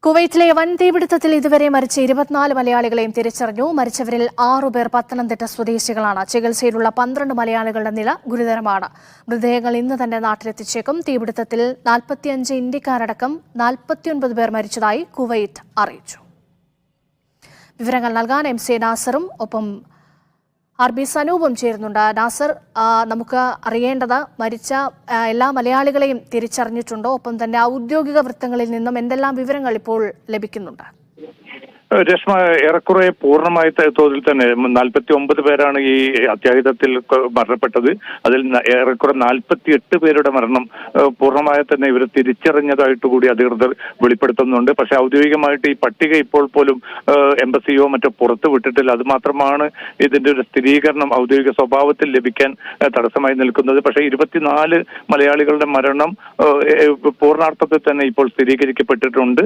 കുവൈറ്റിലെ വൻ തീപിടുത്തത്തിൽ ഇതുവരെ മരിച്ച 24 മലയാളികളെയും തിരിച്ചറിഞ്ഞു. മരിച്ചവരിൽ 6 പേർ പത്തനംതിട്ട സ്വദേശികളാണ്. ചികിത്സയിലുള്ള 12 മലയാളികളുടെ നില ഗുരുതരമാണ്. മൃതദേഹങ്ങൾ ഇന്ന് തന്നെ നാട്ടിലെത്തിച്ചേക്കും. തീപിടുത്തത്തിൽ 45 ഇന്ത്യക്കാരടക്കം 49 പേർ മരിച്ചതായി കുവൈറ്റ് അറിയിച്ചു. വിവരങ്ങൾ നൽകാൻ MC നാസറും ഒപ്പം RB സനൂപും ചേരുന്നുണ്ട്. നാസർ, നമുക്ക് അറിയേണ്ടത് മരിച്ച എല്ലാ മലയാളികളെയും തിരിച്ചറിഞ്ഞിട്ടുണ്ടോ? ഒപ്പം തന്നെ ഔദ്യോഗിക വൃത്തങ്ങളിൽ നിന്നും എന്തെല്ലാം വിവരങ്ങൾ ഇപ്പോൾ ലഭിക്കുന്നുണ്ട്? രശ്മ, ഏറെക്കുറെ പൂർണ്ണമായ തോതിൽ തന്നെ 49 പേരാണ് ഈ അത്യാഹിതത്തിൽ മരണപ്പെട്ടത്. അതിൽ ഏറെക്കുറെ 48 പേരുടെ മരണം പൂർണ്ണമായ തന്നെ ഇവർ തിരിച്ചറിഞ്ഞതായിട്ട് കൂടി അധികൃതർ വെളിപ്പെടുത്തുന്നുണ്ട്. പക്ഷെ ഔദ്യോഗികമായിട്ട് ഈ പട്ടിക ഇപ്പോൾ പോലും എംബസിയോ മറ്റോ പുറത്തു വിട്ടിട്ടില്ല. അത് മാത്രമാണ് ഇതിന്റെ ഒരു സ്ഥിരീകരണം ഔദ്യോഗിക സ്വഭാവത്തിൽ ലഭിക്കാൻ തടസ്സമായി നിൽക്കുന്നത്. പക്ഷേ 24 മലയാളികളുടെ മരണം പൂർണ്ണാർത്ഥത്തിൽ തന്നെ ഇപ്പോൾ സ്ഥിരീകരിക്കപ്പെട്ടിട്ടുണ്ട്.